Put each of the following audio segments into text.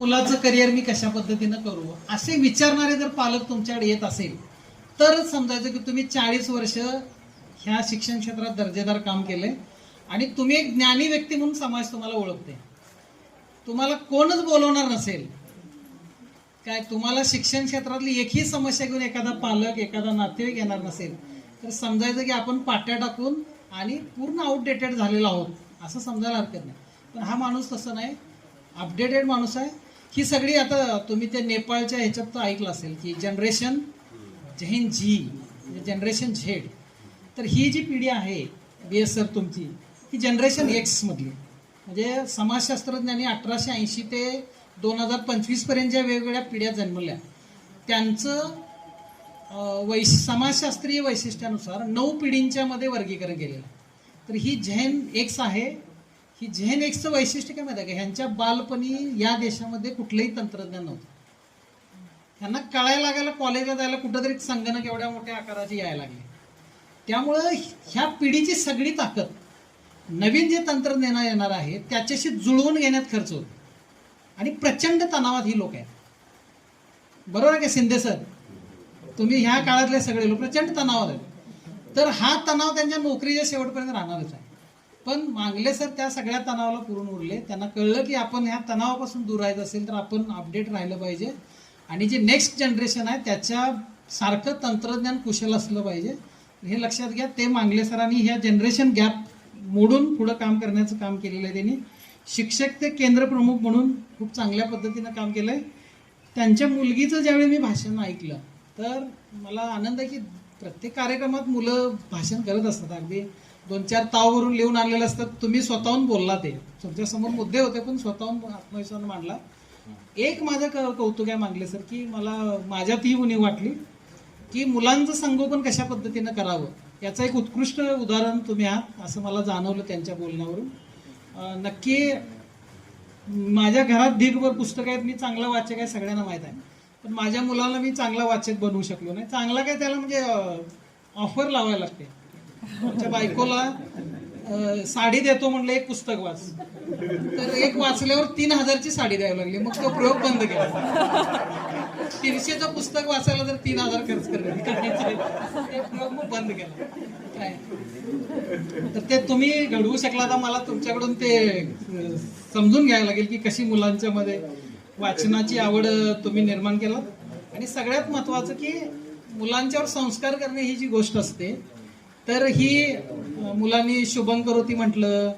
मुलाचं करिअर मी कशा पद्धतीनं करू असे विचारणारे जर पालक तुमच्याकडे येत असेल तर समजायचं की तुम्ही 40 वर्ष ह्या शिक्षण क्षेत्रात दर्जेदार काम केले आणि तुम्ही एक ज्ञानी व्यक्ती म्हणून समाज तुम्हाला ओळखते. तुम्हाला कोणच बोलवणार नसेल काय, तुम्हाला शिक्षण क्षेत्रातली एकही समस्या घेऊन एखादा पालक एखादा नातेवाईक येणार नसेल तर समजायचं की आपण पाट्या टाकून आणि पूर्ण आउटडेटेड झालेलो आहोत असं समजायला हरकत नाही. पण हा माणूस तसं नाही, अपडेटेड माणूस आहे. ही सगळी आता तुम्ही ते नेपाळच्या ह्याच्यात तर ऐकलं असेल की जनरेशन झेन जी जनरेशन झेड, तर ही जी पिढी आहे BS सर तुमची, ही जनरेशन एक्स मधली म्हणजे समाजशास्त्रज्ञांनी 1880 ते 2025 पर्यंत ज्या वेगवेगळ्या पिढ्या जन्मल्या त्यांचं समाजशास्त्रीय वैशिष्ट्यानुसार 9 पिढींच्या मध्ये वर्गीकरण केलेलं. तर ही झेन एक्स आहे. ही झेन एक्सचं वैशिष्ट्य काय माहिती आहे का, ह्यांच्या बालपणी या देशामध्ये कुठलंही तंत्रज्ञान नव्हतं. ह्यांना कळायला लागायला कॉलेजला जायला कुठंतरी संगणक एवढ्या मोठ्या आकाराची यायला लागली. त्यामुळं ह्या पिढीची सगळी ताकद नवीन जे तंत्रज्ञान येणार आहे त्याच्याशी जुळवून घेण्यात खर्च होतो आणि प्रचंड तणावात ही लोक आहेत. बरोबर आहे का शिंदे सर, तुम्ही ह्या काळातले सगळे लोक प्रचंड तणावात आहेत. तर हा तणाव त्यांच्या नोकरीच्या शेवटपर्यंत राहणारच आहे. पण मांगले सर त्या सगळ्या तणावाला पुरून उरले. त्यांना कळलं की आपण ह्या तणावापासून दूर राहायचं असेल तर आपण अपडेट राहिलं पाहिजे आणि जे नेक्स्ट जनरेशन आहे त्याच्या सारखं तंत्रज्ञान कुशल असलं पाहिजे. हे लक्षात घ्या. ते मांगले सरांनी ह्या जनरेशन गॅप मोडून पुढं काम करण्याचं काम केलेलं आहे. त्यांनी शिक्षक ते केंद्र प्रमुख म्हणून खूप चांगल्या पद्धतीनं काम केलं आहे. त्यांच्या मुलगीचं ज्यावेळी मी भाषण ऐकलं तर मला आनंद आहे की प्रत्येक कार्यक्रमात मुलं भाषण करत असतात. अगदी 2-4 ताववरून लिहून आणलेलं असतात. तुम्ही स्वतःहून बोलला, ते तुमच्यासमोर मुद्दे होते पण स्वतःहून आत्मविश्वास मांडला. एक माझं कौतुक आहे मांगले सर की मला माझ्यात ही उणीव वाटली की मुलांचं संगोपन कशा पद्धतीनं करावं याचं एक उत्कृष्ट उदाहरण तुम्ही आहात असं मला जाणवलं त्यांच्या बोलण्यावरून. नक्की माझ्या घरात ढीगभर पुस्तकं आहेत. मी चांगला वाचक आहे सगळ्यांना माहीत आहे. पण माझ्या मुलाला मी चांगला वाचक बनवू शकलो नाही. चांगला काय त्याला म्हणजे ऑफर लावायला लागते. आमच्या बायकोला साडी देतो म्हणलं एक पुस्तक वाच, तर एक वाचल्यावर 3000ची साडी द्यावी लागली. मग तो प्रयोग बंद केला. 300चं पुस्तक वाचायला जर 3000 खर्च करायचे ते प्रयोग मग बंद केला. काय तर ते तुम्ही घडवू शकला तर मला तुमच्याकडून ते समजून घ्यायला लागेल की कशी मुलांच्या मध्ये वाचनाची आवड तुम्ही निर्माण केला. आणि सगळ्यात महत्वाचं की मुलांच्यावर संस्कार करणे ही जी गोष्ट असते तर ही मुलांनी शुभंकरोती म्हटलं,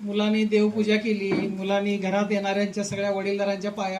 मुलांनी देवपूजा केली, मुलांनी घरात येणाऱ्यांच्या सगळ्या वडीलधाऱ्यांच्या पाया